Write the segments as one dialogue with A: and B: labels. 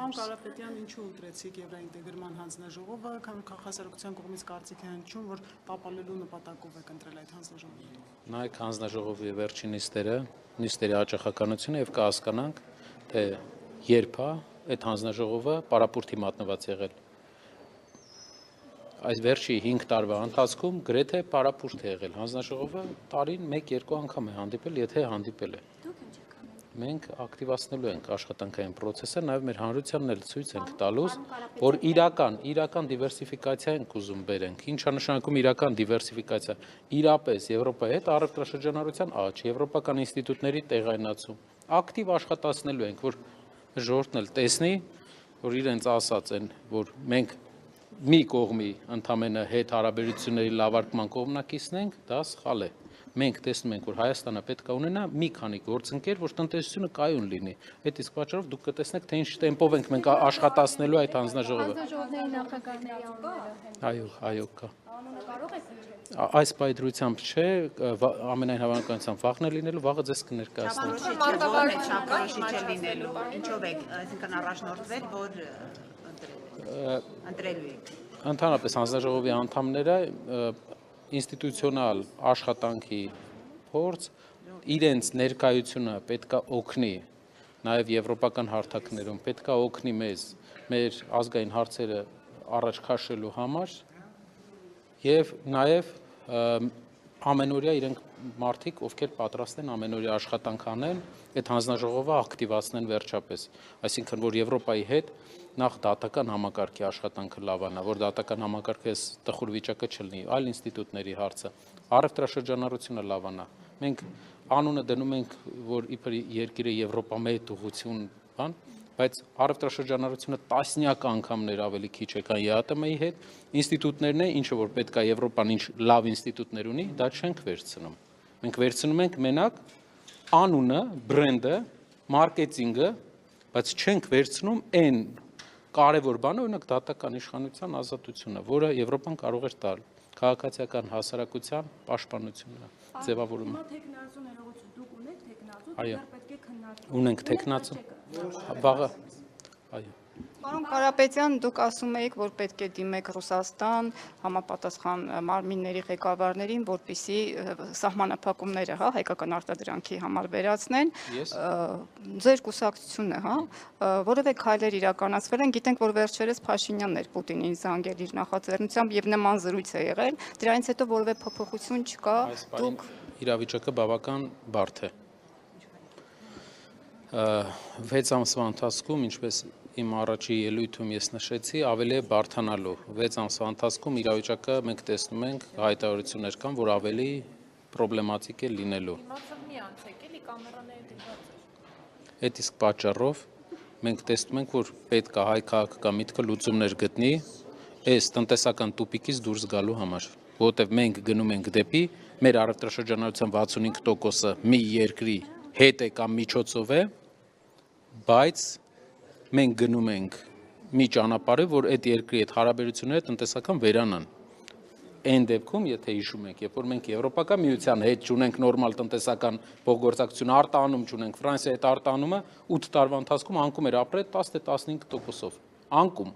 A: Պարոն Կարապետյան, ինչու ընտրեցիք Եվրաինտեգրման հանձնաժողովը, քաղաքասարության կողմից կարծիք է հնչում, որ տապալելու նպատակով եք ընտրել այդ հանձնաժողովը։
B: Նայեք հանձնաժողովի վերջին նիստերի հաճախականությունը եւ կհասկանանք, թե երբ է այդ հանձնաժողովը պարապուրտի մատնված եղել։ Այս վերջի 5 տարվա ընթացքում գրեթե պարապուրտ է եղել հանձնաժողովը, տարին 1-2 անգամ է հանդիպել, եթե հանդիպել է։ Մենք ակտիվացնելու ենք աշխատանքային process-ը, նաև մեր հանրությանն էլ ցույց ենք տալուս, որ իրական դիվերսիֆիկացիա ենք ուզում բերենք։ Ինչա նշանակում իրական դիվերսիֆիկացիա։ Իրապես Եվրոպայի հետ առևտրաշրջանառության աճ, եվրոպական ինստիտուտների տեղայնացում, ակտիվ աշխատացնելու ենք, որ ժողովուրդն էլ տեսնի, որ իրենց ասած են, որ մենք մի կողմի ընդամենը հետ հարաբերությունների լավարկման կողմնակիցն ենք, դա սխալ է։ Մենք տեսնում ենք, որ Հայաստանը պետք է ունենա մի քանի գործընկեր, որ տնտեսությունը կայուն լինի։ Այդ իսկ պատճառով դուք կտեսնեք, թե ինչ տեմպով ենք մենք աշխատացնելու այդ հանձնաժողովը։ Այո, կա։ Այս պայծրությամբ չէ, ամենայն հավանականությամբ վաղն է լինելու, վաղը ձեզ կներկայացնեմ։
C: Չափորոշիչ է լինելու, ինչով եք, այսինքն առաջնորդվել, որ ընտրելու եք։
B: Ընդհանրապես հանձնաժողովի անդամները ինստիտուցիոնալ աշխատանքի փորձ, իրենց ներկայությունը պետքա օգնի, նաև եվրոպական հարթակներում պետքա օգնի մեզ մեր ազգային հարցերը առաջ քաշելու համար եւ նաև ամենօրյա իրենք մարդիկ, ովքեր պատրաստ են ամենօրյա աշխատանք անեն, այդ հանձնաժողովը ակտիվացնեն վերջապես, այսինքն որ Եվրոպայի հետ նախ դատական համակարգի աշխատանքը լավանա, որ դատական համակարգը տխուր վիճակը չլինի, այլ ինստիտուտների հարցը, առևտրաշրջանառությունը լավանա։ Մենք անունը դնում ենք, որ իբր երկիրը Եվրոպա մեծ ուղղություն, բայց առևտրաշրջանառությունը տասնյակ անգամներ ավելի քիչ է, քան ԵԱՏՄ-ի հետ, ինստիտուտներն են, ինչը որ պետք է Եվրոպան ինչ լավ ինստիտուտներ ունի, դա չենք վերցնում։ Մենք վերցնում ենք մենակ անունը, բրենդը, մարքեթինգը, բայց չենք վերցնում այն կարևոր բանը, օրինակ դատական իշխանության ազատությունը, որը Եվրոպան կարող էր տալ, քաղաքացիական հասարակության պաշտպանությունը, ձևավորումը։ Այո, ունենք թեկնածու, վաղը, այո։
D: Պարոն Կարապետյան, դուք ասում եք, որ պետք է դիմեք Ռուսաստան համապատասխան մարմինների ղեկավարներին, որպեսզի սահմանափակումները, հայկական արտադրանքի համար վերացնեն։ Ձեր կուսակցությունը, որևէ քայլեր իրականացվել են, գիտենք, որ վերջերս Փաշինյանն էր Պուտինին զանգել իր նախաձեռնությամբ եւ նման զրույց է եղել, դրանից հետո որևէ փոփոխություն չկա, դուք
B: իրավիճակը բավական բարդ է։ 6 ամսվա ընթացքում, ինչպես իմ առաջի ելույթում ես նշեցի, ավելի է բարդանալու։ 6 ամսվա ընթացքում իրավիճակը մենք տեսնում ենք հայտարարություններ կան, որ ավելի պրոբլեմատիկ է լինելու։ Այդ իսկ պատճառով մենք տեսնում ենք, որ պետք է հայ քաղաքական միտքը լուծումներ գտնի այս տնտեսական տուպիկից դուրս գալու համար, որովհետև մենք գնում ենք դեպի մեր առևտրաշրջանառության 65%-ը մի երկրի հետ է կամ միջոցով է, բայց մենք գնում ենք մի ճանապարհով, որ այդ երկրի հետ հարաբերությունները տնտեսական վերանան։ Այն դեպքում, եթե հիշում եք, երբ որ մենք Եվրոպական միության հետ ունենք նորմալ տնտեսական փոխգործակցություն, արտանում ունենք, Ֆրանսիայի հետ արտանումը 8 տարվա ընթացքում անկում էր ապրել 10-15%-ով։ Անկում։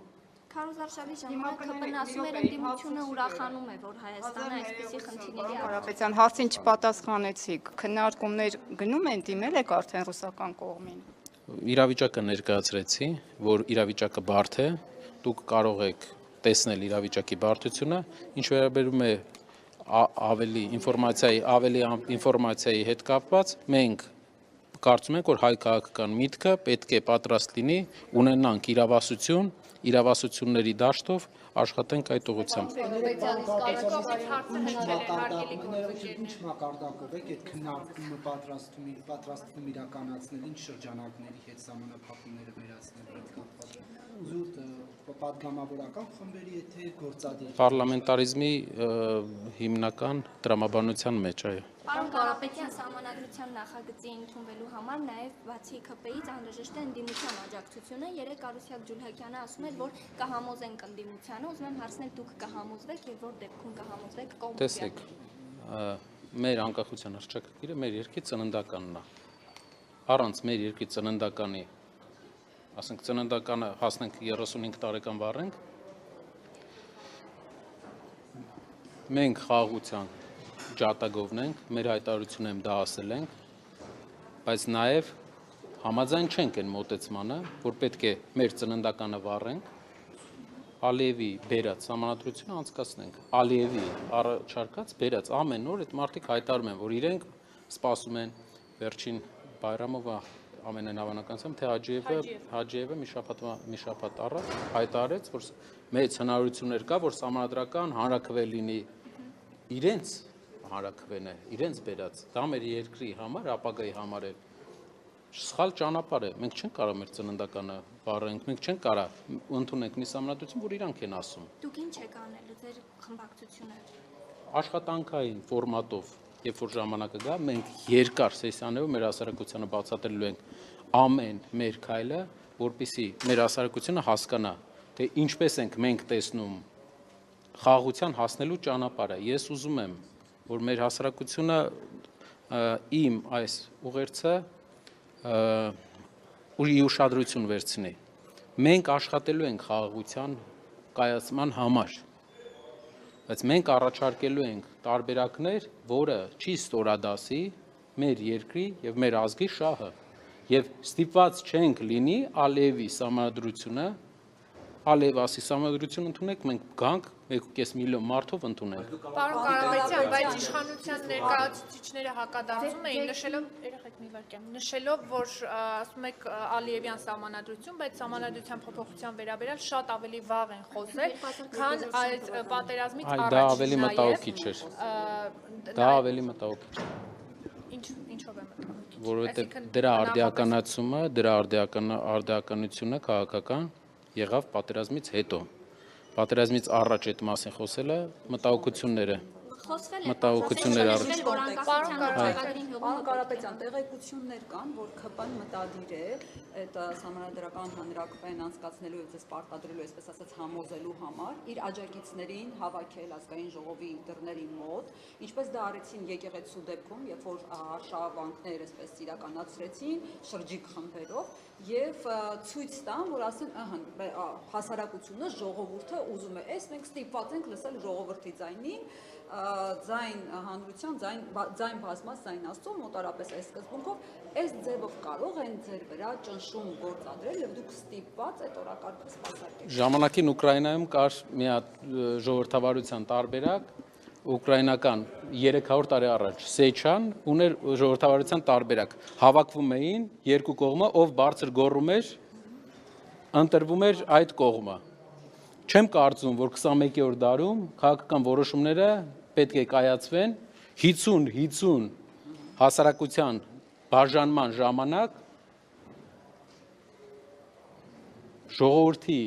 E: Քարոզ Արշավի ժամանակ ԿՊ-ն ասում էր, ընդդիմությունը ուրախանում է, որ Հայաստանը այսպիսի խնդիրների
D: Կարապետյան, հարցին չպատասխանեցիք, քննարկումներ գնում են, դիմել եք արդեն ռուսական կողմին։
B: Իրավիճակը ներկայացրեցի, որ իրավիճակը բարդ է, դուք կարող եք տեսնել իրավիճակի բարդությունը, ինչ վերաբերում է ավելի ինֆորմացիայի հետ կապված, մենք կարծում ենք, որ հայ քաղաքական միտքը պետք է պատրաստ լինի, ունենանք իրավասությունների դաշտով աշխատենք այդ ուղղությամբ։
F: Ինչ մակարդակով եք այդ քննարկումը պատրաստվում իրականացնել, ինչ շրջանակների հետ սահմանափակումները վերացնելու հետ կապված։ Զուտ պատգամավորական խմբերի եթե գործադիր
B: Պարլամենտարիզմի հիմնական տրամաբանության մեջ, այո։
E: Պարոն Կարապետյան, սահմանադրության նախագծի ընդունվելու համար նաև բացի ԿՊ-ից անհրաժեշտ է ընդդիմության աջակցությունը։ Երեկ Արուսյակ Ջուլհակյանը ասում էր, որ կհամոզենք ընդդիմությանը, ուզում եմ հարցնել, դուք կհամոզվեք եւ որ դեպքում կհամոզվեք կողմի։
B: Տեսեք, մեր անկախության հռչակագիրը մեր երկրի ծննդականն է։ Առանց մեր երկրի ծննդականի ասենք ծննդականը հասնենք 35 տարեկան վառենք, մենք խաղաղության ջատագովն ենք, մեր հայտարարությունը դա ասել ենք, բայց նաև համաձայն չենք այն մոտեցմանը, որ պետք է մեր ծննդականը վառենք, Ալիևի բերած համանadrությունը անցկացնենք, Ալիևի առաջարկած բերած ամեն օր այդ մարդիկ հայտարարում են, որ իրենք սպասում են վերջին Բայրամովը ամենահավանականությամբ, թե Հաջիևը մի շաբաթ առաջ հայտարարեց, որ մեծ հնարավորություններ կա, որ համանդրական հանրաքվե լինի իրենց հանրաքվեն է, իրենց բերած, դա մեր երկրի համար, ապագայի համար է սխալ ճանապարհ է, մենք չենք կարող մեր ծննդականը վառենք, մենք չենք կարող ընդունենք մի համանդրություն, որ իրանք են ասում։
E: Դուք ինչ եք անելու ձեր խմբակցությունները։
B: Աշխատանքային ֆորմատով, երբ որ ժամանակը գա, մենք երկար սեսիաներով մեր հասարակությանը բացատրելու ենք ամեն մեր քայլը, որպեսզի մեր հասարակությունը հասկանա, թե ինչպես ենք մենք տեսնում խաղաղության հասնելու ճանապարհը։ Ես ուզում եմ, որ մեր հասարակությունը իմ այս ուղերձը ուշադրություն վերցնի։ Մենք աշխատելու ենք խաղաղության կայացման համար, բայց մենք առաջարկելու ենք տարբերակներ, որը չի ստորադասի մեր երկրի եւ մեր ազգի շահը, եւ ստիպված չենք լինի Ալիևի համանդրությունը, Ալիևասի համանդրություն ընդունենք, մենք գանք 1.5 միլիոն մարդով ընդունենք։
G: Պարոն Կարապետյան, բայց իշխանության ներկայացուցիչները հակադարձում էին նշելով, որ ասում եք Ալիևյան համանդրություն, բայց համանդրության փոփոխության վերաբերյալ շատ ավելի վաղ են խոսել, քան այդ պատերազմից առաջ։
B: Դա ավելի մտահոգիչ էր։ Դա ավելի մտահոգիչ է։
G: Ինչով է մտահոգիչ։
B: Որովհետև դրա արդիականացումը, դրա արդիականությունը քաղաքական եղավ պատերազմից հետո։ Պատերազմից առաջ այդ մասին խոսելը մտահոգությունները առաջ։
H: Պարոն Կարապետյան, տեղեկություններ կան, որ ՔՊ-ն մտադիր է այդ համանդրական հանրաքվեն անցկացնելու եւ պարտադրելու, այսպես ասած, համոզելու համար իր աջակիցներին հավաքել ազգային ժողովի դռների մոտ, ինչպես դա արեցին եկեղեցու դեպքում, երբ որ արշավանքներ այսպես իրականացրեցին շրջիկ խմբերով եւ ցույց տան, որ ասեն, հասարակությունը, ժողովուրդը ուզում է, մենք ստիպված ենք լսել ժողովրդի ձայնին, ձայն հանրության, ձայն բազմած, ձայն Աստծո, մոտարապես այս սկզբունքով, այս ձևով կարող են ձեր վրա ճնշում գործադրել եւ դուք ստիպված այդ օրակարգը սպասարկեք։
B: Ժամանակին Ուկրաինայում կար մի հատ ժողովրդավարության տարբերակ, ուկրաինական 300 տարի առաջ Սեչան ուներ ժողովրդավարության տարբերակ, հավաքվում էին երկու կողմը, ով բարձր գոռում էր, ընտրվում էր այդ կողմը։ Չեմ կարծում, որ 21-րդ դարում քաղաքական որոշումները պետք է կայացվեն 50 հասարակության բաժանման ժամանակ ժողովրդի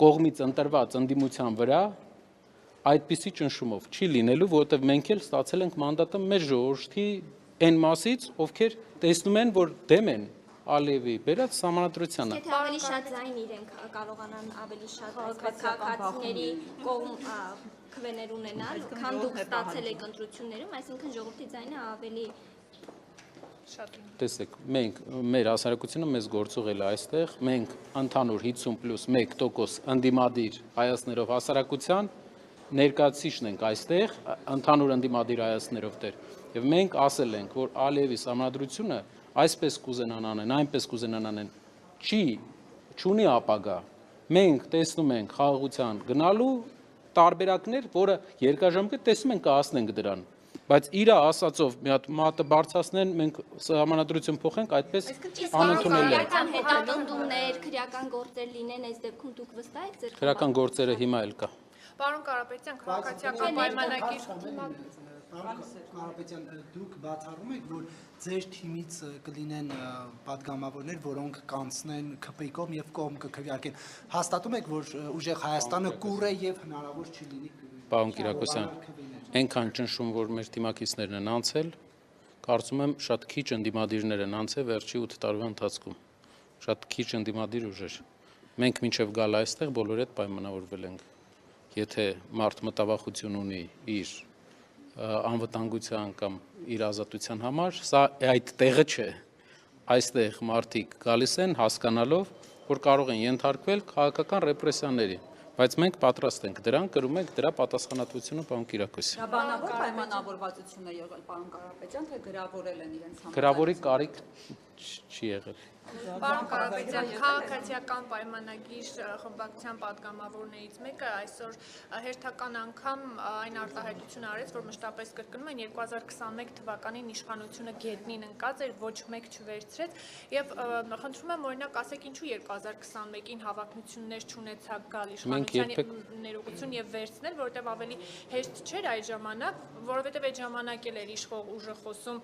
B: կողմից ընտրված ընդդիմության վրա այդպիսի ճնշումով չի լինելու, որովհետև մենք էլ ստացել ենք մանդատը մեր ժողովրդի այն մասից, ովքեր տեսնում են, որ դեմ են Ալիևի բերած համանդրությանը։
E: Եթե ավելի շատ ձայն իրենք կարողանան ավելի շատ քաղաքացիների կողմ քվեներ ունենալ, քան դուք ստացել եք ընտրություններում, այսինքն ժողովրդի ձայնը ավելի շատ։
B: Տեսեք, մենք մեր հասարակությունը մեզ գործողել է այստեղ, մենք ընդհանուր 50+1% ընդդիմադիր հայացքներով հասարակության ներկայացուցիչն ենք այստեղ, ընդհանուր ընդդիմադիր հայացքներով դեր։ Եվ մենք ասել ենք, որ Ալիևի համանդրությունը այսպես կուզենան անեն, այնպես կուզենան անեն, չունի ապագա։ Մենք տեսնում ենք խաղաղության գնալու տարբերակներ, որը երկարաժամկետ տեսնում ենք կհասնենք դրան, բայց իրա ասածով մի հատ մատը բարձրացնեն, մենք համանդրություն փոխենք, այդպես անընդունել է։
E: Հետապնդումներ, քրեական գործեր լինեն, այս դեպքում դուք վստահ եք ձեր
B: Քրեական գործերը հիմա էլ կա։
G: Պարոն Կարապետյան, քաղաքացիական պայմանագիր
F: Կարապետյան, դուք բացառում եք, որ ձեր թիմից կլինեն պատգամավորներ, որոնք կանցնեն ՔՊ-ի կողմ եւ կողմ կքվեարկեն։ Հաստատում եք, որ ուժեղ Հայաստանը կուր է եւ հնարավոր չի լինի։
B: Պարոն Կիրակոսյան, այնքան ճնշում, որ մեր թիմակիցներն են անցել, կարծում եմ շատ քիչ ընդդիմադիրներ են անցել վերջի 8 տարվա ընթացքում։ Շատ քիչ ընդդիմադիր ուժեր։ Մենք մինչև գալ այստեղ բոլորը այդ պայմանավորվել ենք։ Եթե մարդ մտավախություն ունի իր անվտանգության կամ իր ազատության համար, սա այդ տեղը չէ, այստեղ մարդիկ գալիս են հասկանալով, որ կարող են ենթարկվել քաղաքական ռեպրեսիաների, բայց մենք պատրաստ ենք դրան, կրում ենք դրա պատասխանատվությունը պարոն Կիրակոսյան։
H: Դա բանավոր պայմանավորվածություն է եղել պարոն Կարապետյան, թե գրավորել են իրենց համաձայնությունը։
B: Գրավորի կարիք չի եղել։
G: Պարոն Կարապետյան, քաղաքացիական պայմանագիր խմբակցության պատգամավորներից մեկը այսօր հերթական անգամ այն արտահայտությունը արեց, որ մշտապես կրկնում են 2021 թվականին իշխանությունը գետնին ընկած էր, ոչ մեկ չվերցրեց եւ խնդրում եմ օրինակ ասեք ինչու 2021-ին հավակնություններ չունեցաք գալ իշխանության ներողություն եւ վերցնել, որովհետեւ ավելի հեշտ չէր այդ ժամանակ, որովհետեւ այդ ժամանակ էլ էր իշխող ուժը խոսում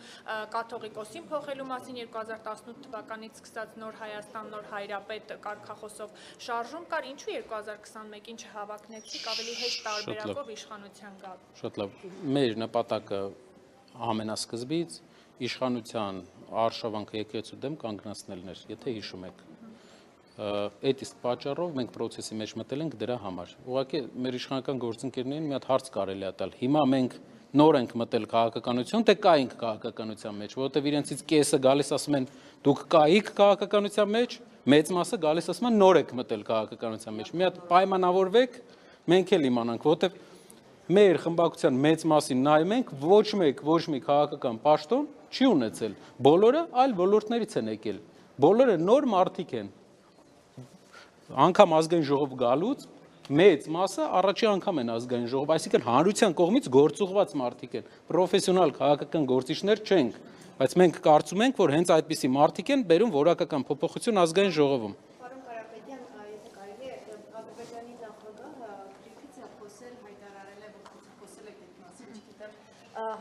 G: կաթողիկոսին փոխելու մասին 2018 թվականից սկսած նոր Հայաստան, նոր Հայրապետ կարգախոսով շարժում կար, ինչու 2021-ին չհավակնեցիք ավելի հեշտ տարբերակով իշխանության գալ։
B: Շատ լավ։ Մեր նպատակը ամենասկզբից իշխանության արշավանքը եկեղեցու դեմ կանգնացնելն էր, եթե հիշում եք։ Այդ իսկ պատճառով մենք process-ի մեջ մտել ենք դրա համար։ Ուղղակի մեր իշխանական գործընկերներին մի հատ հարց կարելի է տալ։ Հիմա մենք նոր ենք մտել քաղաքականություն, թե կայինք քաղաքականության մեջ, որովհետև իրենցից կեսը գալիս ասում են դուք կայիք քաղաքականության մեջ, մեծ մասը գալիս ասում են նոր եք մտել քաղաքականության մեջ։ Մի հատ պայմանավորվեք, մենք էլ իմանանք, որովհետև մեր խմբակցության մեծ մասին նայում ենք, ոչ մի քաղաքական պաշտոն չի ունեցել։ Բոլորը այլ ոլորտներից են եկել։ Բոլորը նոր մարդիկ են։ Անգամ ազգային ժողով գալուց մեծ մասը առաջի անգամ են ազգային ժողով, այսինքն հանրության կողմից գործուղված մարդիկ են, պրոֆեսիոնալ քաղաքական գործիչներ չենք, բայց մենք կարծում ենք, որ հենց այդպիսի մարդիկ են բերում որակական փոփոխություն ազգային ժողովում։
I: Պարոն Կարապետյան, եթե կարելի է, Ադրբեջանի նախագահը Գրիֆիցը խոսել, հայտարարել է, որ խոսել եք այդ մասին, չգիտեմ,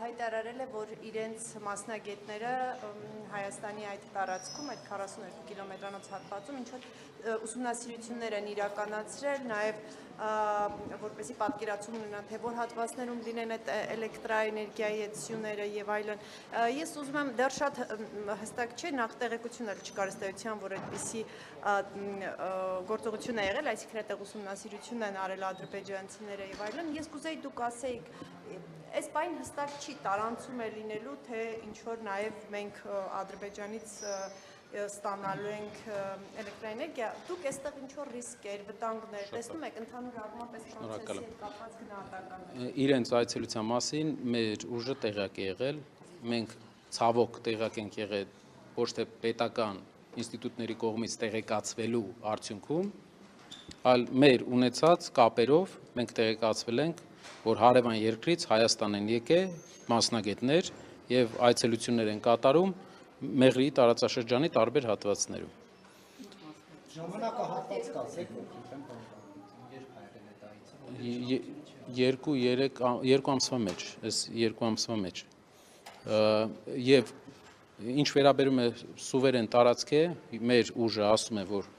I: հայտարարել է, որ իրենց մասնագետները Հայաստանի այդ տարածքում, այդ 42 կիլոմետրանոց հատվածում ինչ-որ ուսումնասիրություններ են իրականացրել, նաև որպեսզի պատկերացում ունենան, թե որ հատվածներում լինեն այդ էլեկտրաէներգիայի այցությունները եւ այլն։ Ես ուզում եմ դեռ շատ հստակ չէ, նախ տեղեկություններ չկար ըստ էության, որ այդպիսի գործողություն է եղել, այսինքն այդտեղ ուսումնասիրություն են արել ադրբեջանցիները եւ այլն։ Ես կուզեի դուք ասեիք, այս բան հստակ չի տարանցում է լինելու, թե ինչ որ նաև մենք Ադրբեջանից ստանալու ենք էլեկտրաէներգիա, դուք այստեղ ինչ որ ռիսկեր, վտանգներ տեսնում եք ընդհանուր առմամբ այս process-ի հետ կապված գնահատական։
B: Իրենց այցելության մասին մեր ուժը տեղյակ է եղել, մենք ցավոք տեղյակ ենք եղել ոչ թե պետական ինստիտուտների կողմից տեղեկացվելու արդյունքում, այլ մեր ունեցած կապերով մենք տեղեկացվել ենք, որ հարևան երկրից Հայաստան են եկել մասնագետներ եւ այցելություններ են կատարում Մեղրիի տարածաշրջանի տարբեր հատվածներում։
F: Ժամանակահատված կասեք,
B: երկու ամսվա մեջ, այս երկու ամսվա մեջ։ Եվ ինչ վերաբերում է սուվերեն տարածք է, մեր ուժը ասում է, որ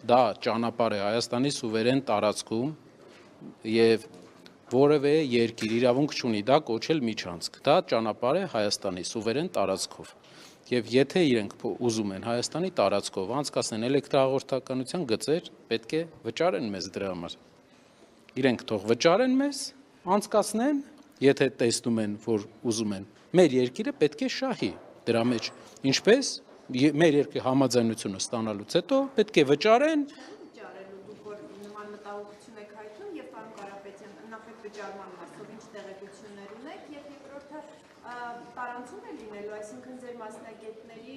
B: դա ճանապարհ է Հայաստանի սուվերեն տարածքում եւ որևէ երկիր իրավունք չունի դա կոչել միջանցք։ Դա ճանապարհ է Հայաստանի սուվերեն տարածքով։ Եվ եթե իրենք ուզում են Հայաստանի տարածքով անցկացնեն էլեկտրահաղորդականության գծեր, պետք է վճարեն մեզ դրա համար։ Իրենք թող վճարեն մեզ, անցկացնեն, եթե տեսնում են, որ ուզում են։ Մեր երկիրը պետք է շահի դրա մեջ։ Ինչպես մեր երկրի համաձայնությունը ստանալուց հետո պետք է վճարեն
I: վճարման մասով ինչ տեղեկություններ ունեք եւ երկրորդը տարանցում է լինելու, այսինքն ձեր մասնագետների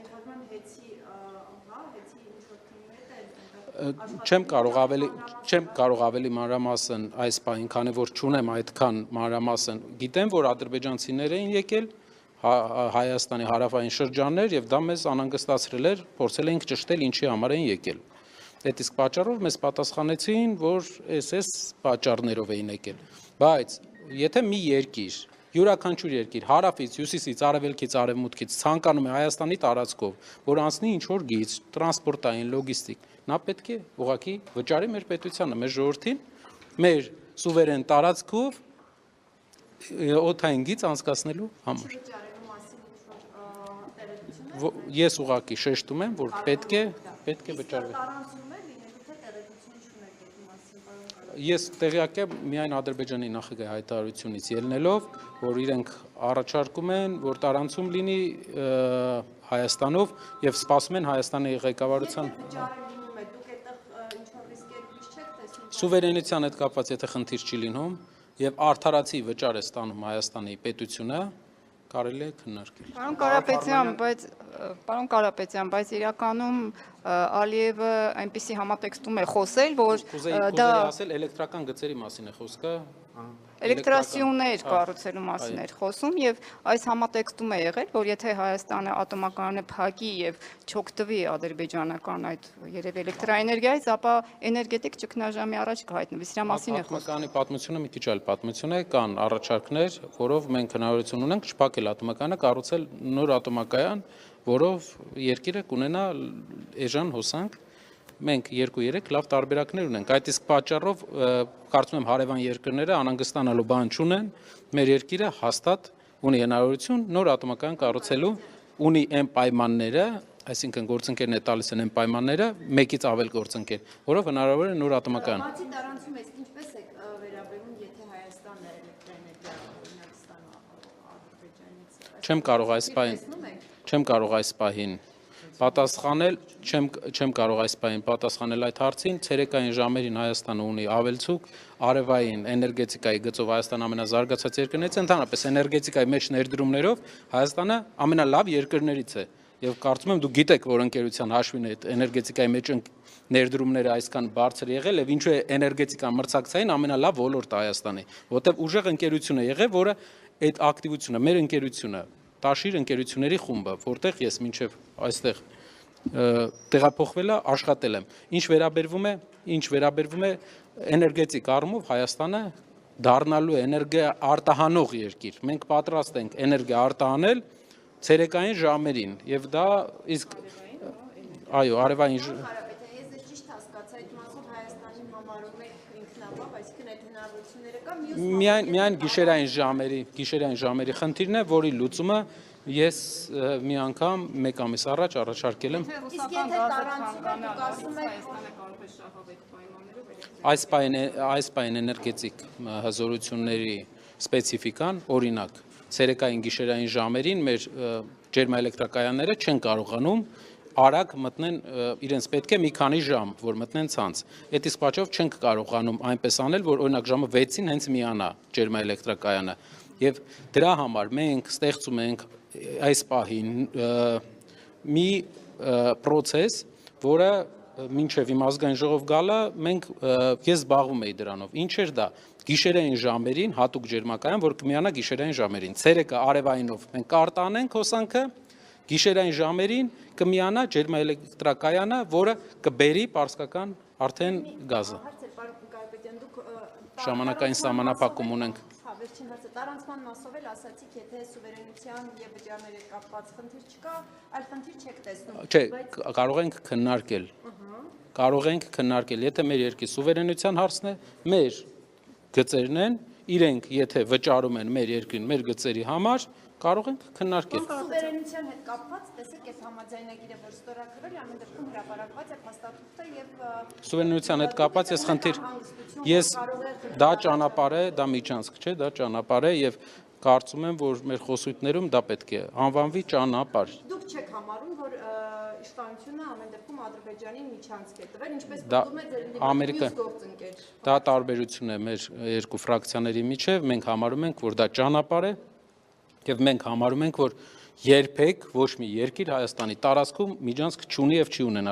I: ենթադրման հեծի, հեծի ինչ որ թիմի հետ է։
B: Չեմ կարող ավելի մանրամասն այս բանին, քանի որ չունեմ այդքան մանրամասն, գիտեմ, որ ադրբեջանցիներ էին եկել Հայաստանի հարավային շրջաններ եւ դա մեզ անհանգստացրել էր, փորձել էինք ճշտել ինչի համար են եկել։ Այդ իսկ պատճառով մեզ պատասխանեցին, որ այս պատճառներով էին եկել։ Բայց եթե մի երկիր, յուրաքանչյուր երկիր հարավից, հյուսիսից, արևելքից, արևմուտքից ցանկանում է Հայաստանի տարածքով, որ անցնի ինչ որ գիծ, տրանսպորտային, լոգիստիկ, նա պետք է ուղղակի վճարի մեր պետությանը, մեր ժողովրդին, մեր սուվերեն տարածքով օդային գիծ անցկացնելու համար։ Ես ուղղակի շեշտում եմ, որ պետք է վճարվի։ Ես տեղյակ եմ միայն Ադրբեջանի նախագահի հայտարարությունից ելնելով, որ իրենք առաջարկում են, որ տարանցում լինի Հայաստանով եւ սպասում են Հայաստանի ղեկավարության սուվերենության հետ կապված եթե խնդիր չի լինում եւ արդարացի վճար է ստանում Հայաստանի պետությունը, կարելի է քննարկել։
D: Պարոն Կարապետյան, բայց իրականում Ալիևը այնպիսի համատեքստում է խոսել, որ
B: դա ասել էլեկտրական գծերի մասին է խոսքը,
D: էլեկտրասյուներ կառուցելու մասին էր խոսում եւ այս համատեքստում է եղել, որ եթե Հայաստանը ատոմակայանը փակի եւ չօգտվի ադրբեջանական այդ երևի էլեկտրաէներգիայից, ապա էներգետիկ ճգնաժամի առաջ կհայտնվի։ Սրա մասին է խոսքը։
B: Ատոմակայանի պատմությունը մի քիչ այլ պատմություն է, կան առաջարկներ, որով մենք հնարավորություն ունենք չփակել ատոմակայանը, կառուցել նոր ատոմակայան, որով երկիրը կունենա էժան հոսանք։ Մենք 2-3 լավ տարբերակներ ունենք։ Այդ իսկ պատճառով կարծում եմ հարևան երկրները անհանգստանալու բան չունեն։ Մեր երկիրը հաստատ ունի հնարավորություն նոր ատոմակայան կառուցելու, ունի այն պայմանները, այսինքն գործընկերն է տալիս են այն պայմանները, մեկից ավել գործընկեր, որով հնարավոր է նոր ատոմակայան։
I: Բացի տարանցում եք, ինչպես եք վերաբերվում, եթե Հայաստանը էլեկտրաէներգիա օրինակ ստանա Ադրբեջանից։
B: Չեմ կարող այս պահին պատասխանել, չեմ կարող այս պահին պատասխանել այդ հարցին, ցերեկային ժամերին Հայաստանը ունի ավելցուկ, արևային էներգետիկայի գծով Հայաստանը ամենազարգացած երկրներից է, ընդհանրապես էներգետիկայի մեջ ներդրումներով Հայաստանը ամենալավ երկրներից է։ Եվ կարծում եմ դուք գիտեք, որ ընկերության հաշվին այդ էներգետիկայի մեջ ներդրումները այսքան բարձր եղել եւ ինչու է էներգետիկան մրցակցային ամենալավ ոլորտը Հայաստանի, որտեղ ուժեղ ընկերություն է եղել, որը այդ ակտիվությունը, մեր ընկերությունը Տաշիր ընկերությունների խումբը, որտեղ ես մինչև այստեղ տեղափոխվել աշխատել եմ։ Ինչ վերաբերվում է էներգետիկ առումով Հայաստանը դառնալու է էներգիա արտահանող երկիր։ Մենք պատրաստ ենք էներգիա արտահանել ցերեկային ժամերին եւ դա իսկ այո, արևային
I: Ես դες ճիշտ հասկացա, այդ մասով Հայաստանին համարում եք ինքնաբավ, այսինքն այդ հնարավորությունները կա,
B: միայն գիշերային ժամերի խնդիրն է, որի լուծումը ես մի անգամ մեկ ամիս առաջ առաջարկել եմ։
I: Իսկ եթե տարանցում եք, դուք ասում եք
B: Այս պայն էներգետիկ հզորությունների սպեցիֆիկան, օրինակ, ցերեկային գիշերային ժամերին մեր ջերմաէլեկտրակայանները չեն կարողանում արագ մտնեն, իրենց պետք է մի քանի ժամ, որ մտնեն ցանց։ Այդ իսկ պատճառով չենք կարողանում այնպես անել, որ օրինակ ժամը 6-ին հենց միանա ջերմաէլեկտրակայանը։ Եվ դրա համար մենք ստեղծում ենք այս պահին մի process, որը մինչև իմ ազգային ժողով գալը ես զբաղվում էի դրանով։ Ինչ էր դա։ Գիշերային ժամերին հատուկ ջերմակայան, որ կմիանա գիշերային ժամերին։ Ցերեկը արևայինով մենք կարտանենք հոսանքը, գիշերային ժամերին կմիանա ջերմաէլեկտրակայանը, որը կբերի պարսկական արդեն գազը։ Ժամանակային սահմանափակում ունենք։
I: Վերջին հարցը տարանցման մասով էլ ասացիք, եթե սուվերենության եւ վճարների հետ կապված խնդիր չկա, այլ խնդիր չեք տեսնում։
B: Չէ, կարող ենք քննարկել, եթե մեր երկրի սուվերենության հարցն է, մեր գծերն են, իրենք եթե վճարում են մեր երկրին, մեր գծերի համար, կարող ենք քննարկել։
I: Սուվերենության հետ կապված, տեսեք, այս համաձայնագիրը, որ ստորագրվել է, ամեն դեպքում հրապարակված է փաստաթուղթը եւ
B: Սուվերենության հետ կապված դա ճանապարհ է, դա միջանցք չէ, դա ճանապարհ է եւ կարծում եմ, որ մեր խոսույթներում դա պետք է անվանվի ճանապարհ։
I: Դուք չեք համարում, որ իշխանությունը ամեն դեպքում Ադրբեջանին միջանցք է տվել, ինչպես պատմում է ձեր մյուս գործընկեր։
B: Դա տարբերություն է մեր երկու ֆրակցիաների միջև, մենք համարում ենք, որ դա ճանապարհ է եւ մենք համարում ենք, որ երբեք ոչ մի երկիր Հայաստանի տարածքում միջանցք չունի եւ չի ունենալու։